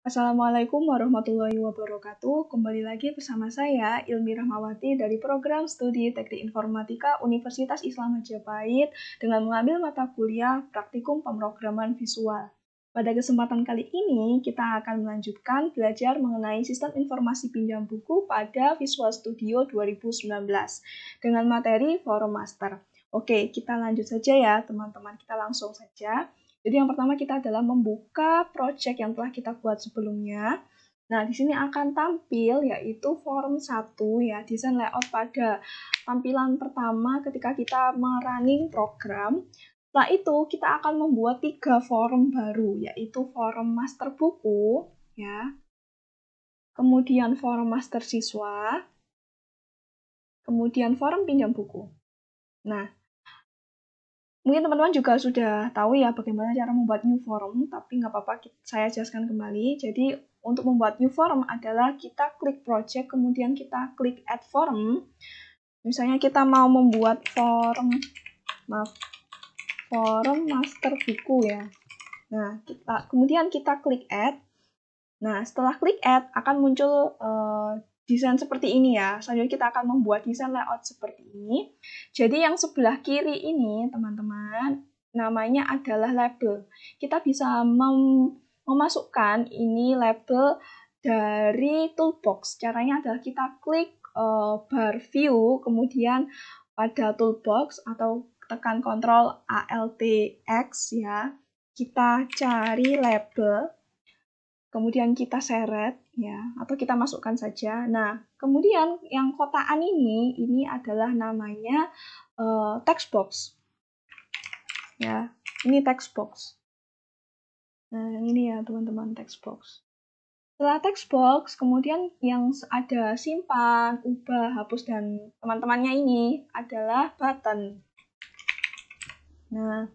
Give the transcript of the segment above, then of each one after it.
Assalamualaikum warahmatullahi wabarakatuh. Kembali lagi bersama saya, Ilmi Rahmawati dari Program Studi Teknik Informatika Universitas Islam Majapahit dengan mengambil mata kuliah Praktikum Pemrograman Visual. Pada kesempatan kali ini, kita akan melanjutkan belajar mengenai Sistem Informasi Pinjam Buku pada Visual Studio 2019 dengan materi Forum Master. Oke, kita lanjut saja ya teman-teman, kita langsung saja. Jadi yang pertama kita adalah membuka project yang telah kita buat sebelumnya. Nah, di sini akan tampil yaitu form 1 ya, desain layout pada tampilan pertama ketika kita merunning program. Setelah itu kita akan membuat 3 forum baru, yaitu forum master buku ya. Kemudian forum master siswa. Kemudian forum pinjam buku. Nah, mungkin teman-teman juga sudah tahu ya bagaimana cara membuat new forum, tapi nggak apa-apa, saya jelaskan kembali. Jadi untuk membuat new forum adalah kita klik project, kemudian kita klik add forum. Misalnya kita mau membuat forum master buku ya. Nah, kemudian kita klik add. Nah, setelah klik add akan muncul desain seperti ini ya. Selanjutnya kita akan membuat desain layout seperti ini. Jadi yang sebelah kiri ini, teman-teman, namanya adalah label. Kita bisa memasukkan ini label dari toolbox. Caranya adalah kita klik bar view, kemudian pada toolbox atau tekan Ctrl Alt X ya. Kita cari label. Kemudian kita seret ya, atau kita masukkan saja. Nah, kemudian yang kotaan ini adalah namanya text box. Ya, ini text box. Nah, yang ini ya teman-teman, text box. Setelah text box, kemudian yang ada simpan, ubah, hapus, dan teman-temannya ini adalah button. Nah,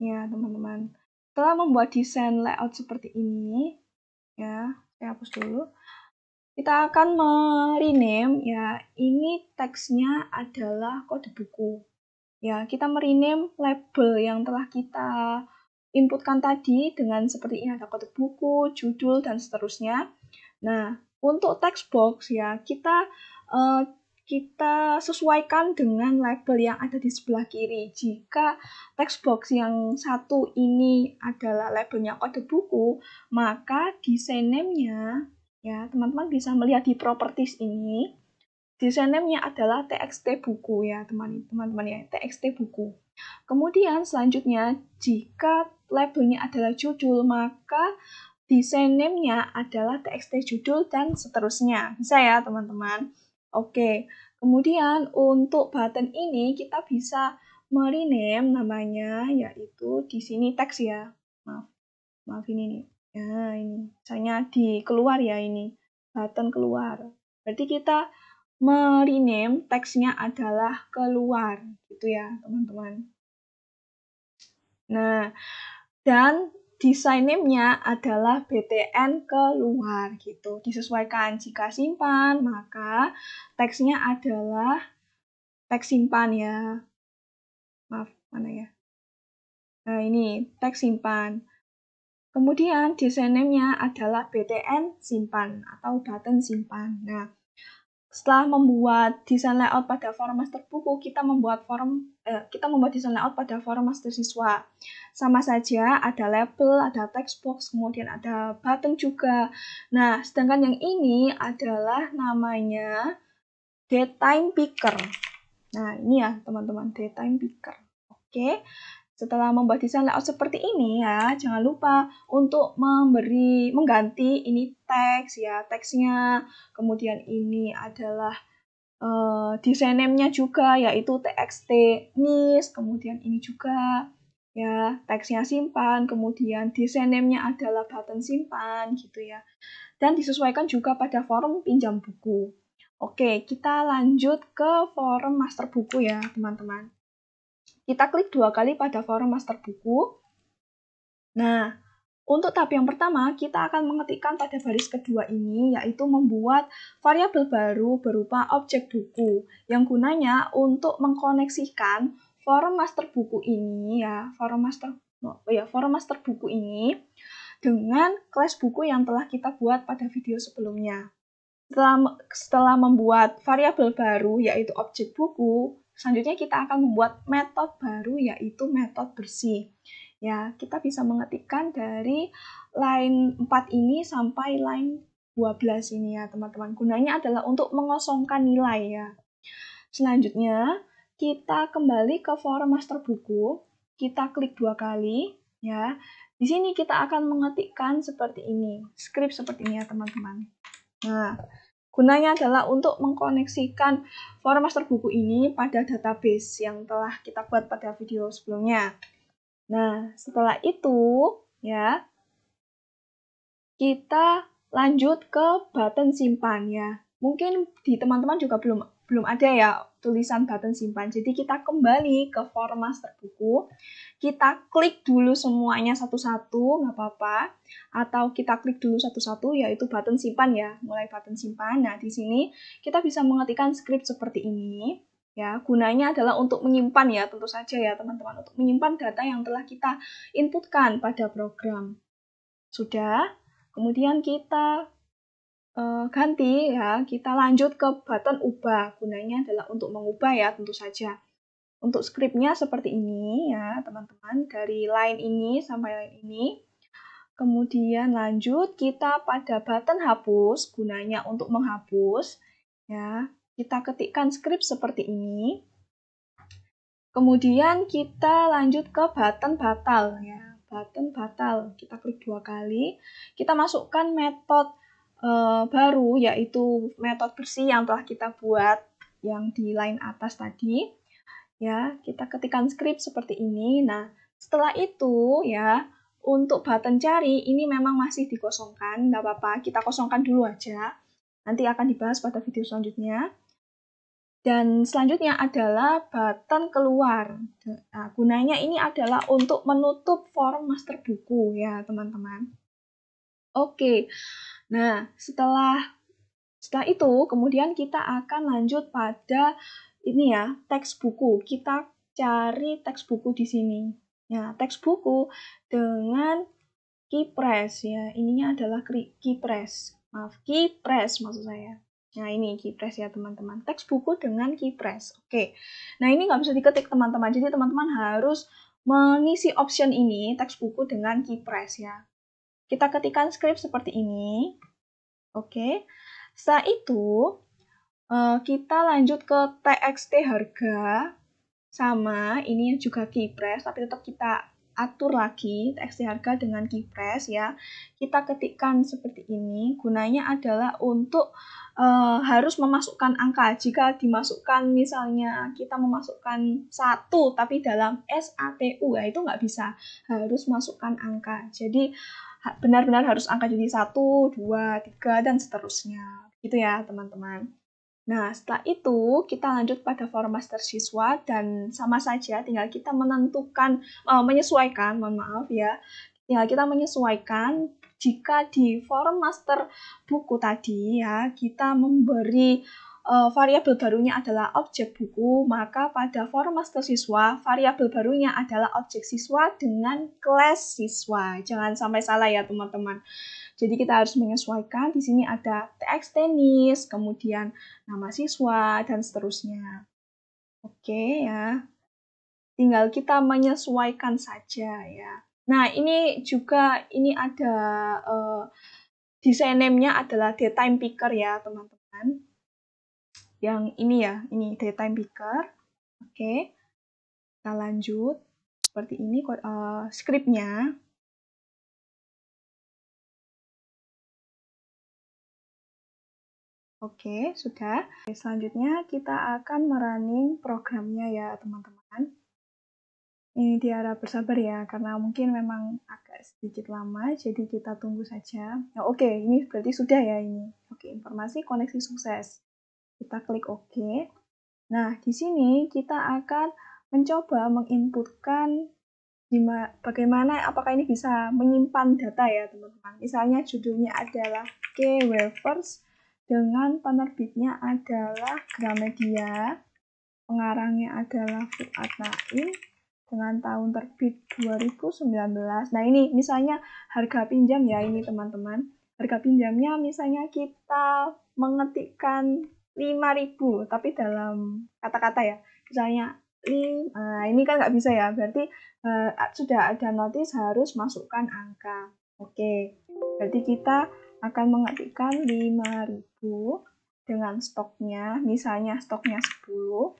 ya teman-teman. Setelah membuat desain layout seperti ini, ya, saya hapus dulu. Kita akan merename ya, ini teksnya adalah kode buku. Ya, kita merename label yang telah kita inputkan tadi dengan seperti ini, ada kode buku, judul, dan seterusnya. Nah, untuk text box ya, kita sesuaikan dengan label yang ada di sebelah kiri. Jika text box yang satu ini adalah labelnya kode buku, maka design name-nya ya, teman-teman bisa melihat di properties ini. Design name-nya adalah txt buku ya, teman-teman ya, txt buku. Kemudian selanjutnya, jika labelnya adalah judul, maka design name-nya adalah txt judul dan seterusnya. Bisa ya, teman-teman? Oke, kemudian untuk button ini kita bisa merename namanya, yaitu di sini teks ya. Maaf ini nih. Ya, ini. Misalnya di keluar ya ini. Button keluar. Berarti kita merename teksnya adalah keluar. Gitu ya, teman-teman. Nah, dan design name-nya adalah BTN keluar gitu. Disesuaikan, jika simpan maka teksnya adalah teks simpan ya. Maaf, mana ya? Nah, ini teks simpan. Kemudian design name-nya adalah BTN simpan atau button simpan. Nah, setelah membuat desain layout pada forum master buku, kita membuat desain layout pada forum master siswa. Sama saja, ada label, ada text box, kemudian ada button juga. Nah, sedangkan yang ini adalah namanya datetime picker. Nah, ini ya teman-teman, datetime picker. Oke. Setelah membuat desain layout seperti ini ya, jangan lupa untuk mengganti ini teks ya, teksnya. Kemudian ini adalah desain name-nya juga, yaitu txt nis. Kemudian ini juga ya, teksnya simpan. Kemudian desain name-nya adalah button simpan gitu ya. Dan disesuaikan juga pada forum pinjam buku. Oke, kita lanjut ke forum master buku ya, teman-teman. Kita klik 2 kali pada forum master buku. Nah, untuk tahap yang pertama, kita akan mengetikkan pada baris kedua ini, yaitu membuat variabel baru berupa objek buku, yang gunanya untuk mengkoneksikan forum master buku ini, ya, forum master forum master buku ini dengan kelas buku yang telah kita buat pada video sebelumnya. Setelah membuat variabel baru yaitu objek buku, selanjutnya kita akan membuat metode baru yaitu metode bersih. Ya, kita bisa mengetikkan dari line 4 ini sampai line 12 ini ya, teman-teman. Gunanya adalah untuk mengosongkan nilai ya. Selanjutnya, kita kembali ke forum master buku, kita klik 2 kali ya. Di sini kita akan mengetikkan seperti ini, script seperti ini ya, teman-teman. Nah, gunanya adalah untuk mengkoneksikan forum master buku ini pada database yang telah kita buat pada video sebelumnya. Nah, setelah itu, ya, kita lanjut ke button simpan ya. Mungkin di teman-teman juga belum ada ya tulisan button simpan. Jadi kita kembali ke forum master buku, kita klik dulu semuanya satu-satu, nggak apa-apa. Atau kita klik dulu satu-satu, yaitu button simpan ya, mulai button simpan. Nah, di sini kita bisa mengetikkan script seperti ini. Ya, gunanya adalah untuk menyimpan ya, tentu saja ya teman-teman, untuk menyimpan data yang telah kita inputkan pada program. Sudah, kemudian kita ganti ya, kita lanjut ke button ubah. Gunanya adalah untuk mengubah ya, tentu saja. Untuk scriptnya seperti ini ya, teman-teman. Dari line ini sampai line ini. Kemudian lanjut kita pada button hapus, gunanya untuk menghapus. Ya, kita ketikkan script seperti ini. Kemudian kita lanjut ke button batal ya. Button batal, kita klik 2 kali. Kita masukkan metode baru, yaitu metode bersih yang telah kita buat yang di line atas tadi. Ya, kita ketikkan script seperti ini. Nah, setelah itu ya, untuk button cari ini memang masih dikosongkan, nggak apa-apa, kita kosongkan dulu aja. Nanti akan dibahas pada video selanjutnya. Dan selanjutnya adalah button keluar. Nah, gunanya ini adalah untuk menutup forum master buku ya, teman-teman. Oke. Nah, setelah itu, kemudian kita akan lanjut pada ini ya, teks buku. Kita cari teks buku di sini. Ya, teks buku dengan keypress ya. Ininya adalah keypress. Maaf, keypress maksud saya. Nah, ini keypress ya, teman-teman. Teks buku dengan keypress. Oke. Nah, ini nggak bisa diketik, teman-teman. Jadi, teman-teman harus mengisi option ini, teks buku dengan keypress ya. Kita ketikkan script seperti ini. Oke. Setelah itu, kita lanjut ke txt harga. Sama, ini juga keypress, tapi tetap kita atur lagi txt harga dengan keypress ya. Kita ketikkan seperti ini. Gunanya adalah untuk harus memasukkan angka. Jika dimasukkan misalnya kita memasukkan 1 tapi dalam SATU ya itu nggak bisa. Harus masukkan angka. Jadi benar-benar harus angka jadi 1, 2, 3 dan seterusnya. Gitu ya, teman-teman. Nah, setelah itu kita lanjut pada forum master siswa dan sama saja tinggal kita menyesuaikan, mohon maaf ya. Tinggal kita menyesuaikan jika di forum master buku tadi ya, kita memberi variabel barunya adalah objek buku, maka pada forum master siswa, variabel barunya adalah objek siswa dengan kelas siswa. Jangan sampai salah ya, teman-teman. Jadi kita harus menyesuaikan, di sini ada teks tenis, kemudian nama siswa, dan seterusnya. Oke ya, tinggal kita menyesuaikan saja ya. Nah ini juga, ini ada desain name-nya adalah daytime picker ya teman-teman. Yang ini ya, ini daytime picker. Oke, kita lanjut. Seperti ini script-nya. Oke, sudah. Selanjutnya kita akan merunning programnya ya, teman-teman. Ini harap bersabar ya, karena mungkin memang agak sedikit lama, jadi kita tunggu saja. Ya, oke, ini berarti sudah ya ini. Oke, informasi koneksi sukses. Kita klik OK. Nah, di sini kita akan mencoba menginputkan bagaimana, apakah ini bisa menyimpan data ya, teman-teman. Misalnya judulnya adalah K-Wafers, dengan penerbitnya adalah Gramedia, pengarangnya adalah Fuad Naim, dengan tahun terbit 2019. Nah, ini misalnya harga pinjam ya ini teman-teman. Harga pinjamnya misalnya kita mengetikkan 5.000 tapi dalam kata-kata ya. Misalnya ini kan nggak bisa ya, berarti sudah ada notis harus masukkan angka. Oke, berarti kita akan mengetikkan 5.000 dengan stoknya, misalnya stoknya 10.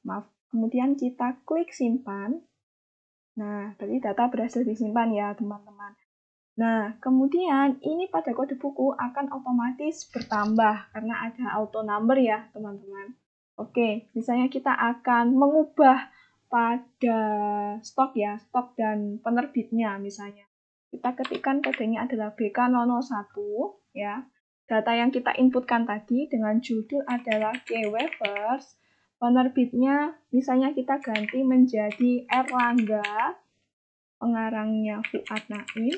Maaf, kemudian kita klik simpan. Nah, berarti data berhasil disimpan ya, teman-teman. Nah, kemudian ini pada kode buku akan otomatis bertambah karena ada auto number ya, teman-teman. Oke, misalnya kita akan mengubah pada stok ya, stok dan penerbitnya misalnya. Kita ketikkan kodenya adalah BK001 ya. Data yang kita inputkan tadi dengan judul adalah K-Wafers. Penerbitnya misalnya kita ganti menjadi Erlangga, pengarangnya Fuad Naim.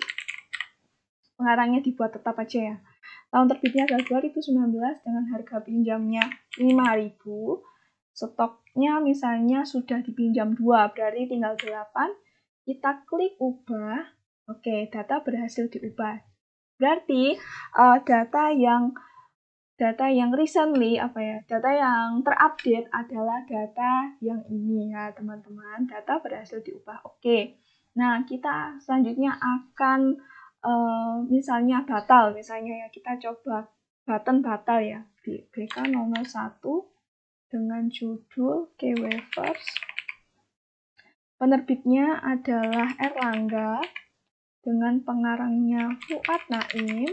Pengarangnya dibuat tetap aja ya. Tahun terbitnya adalah 2019 dengan harga pinjamnya 5.000. Stoknya misalnya sudah dipinjam 2, berarti tinggal 8. Kita klik ubah. Oke, data berhasil diubah. Berarti data yang recently data yang terupdate adalah data yang ini ya, teman-teman. Data berhasil diubah. Oke. Nah, kita selanjutnya akan misalnya batal, misalnya ya kita coba button batal ya di BK01 dengan judul K-Wafers. Penerbitnya adalah Erlangga dengan pengarangnya Fuad Naim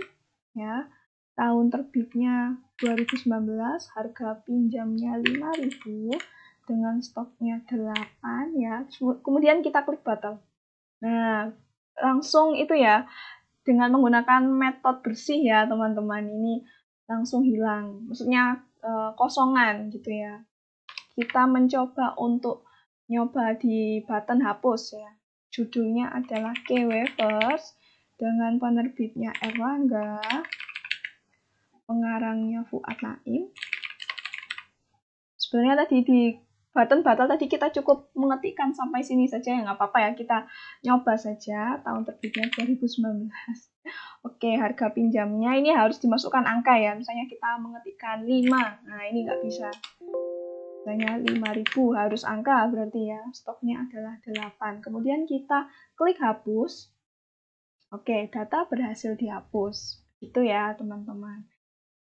ya. Tahun terbitnya 2019, harga pinjamnya 5.000 dengan stoknya 8 ya. Kemudian kita klik batal. Nah, langsung itu ya, dengan menggunakan metode bersih ya teman-teman, ini langsung hilang. Maksudnya kosongan gitu ya. Kita mencoba untuk nyoba di button hapus ya. Judulnya adalah K-Wafers dengan penerbitnya Erlangga, pengarangnya Fuad Naim. Sebenarnya tadi di button batal tadi kita cukup mengetikkan sampai sini saja ya, nggak apa-apa ya, kita nyoba saja. Tahun terbitnya 2019. Oke, harga pinjamnya ini harus dimasukkan angka ya, misalnya kita mengetikkan 5, nah ini nggak bisa. Misalnya 5.000 harus angka berarti ya, stoknya adalah 8. Kemudian kita klik hapus. Oke, data berhasil dihapus. Itu ya teman-teman.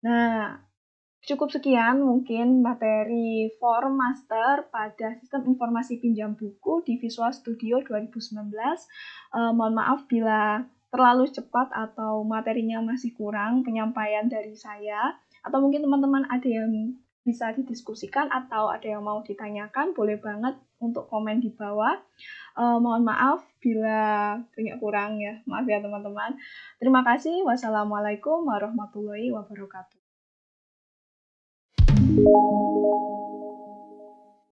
Nah, cukup sekian mungkin materi Form Master pada Sistem Informasi Pinjam Buku di Visual Studio 2019. Mohon maaf bila terlalu cepat atau materinya masih kurang penyampaian dari saya. Atau mungkin teman-teman ada yang bisa didiskusikan atau ada yang mau ditanyakan, boleh banget untuk komen di bawah. Mohon maaf bila banyak kurang ya, maaf ya teman-teman. Terima kasih. Wassalamualaikum warahmatullahi wabarakatuh.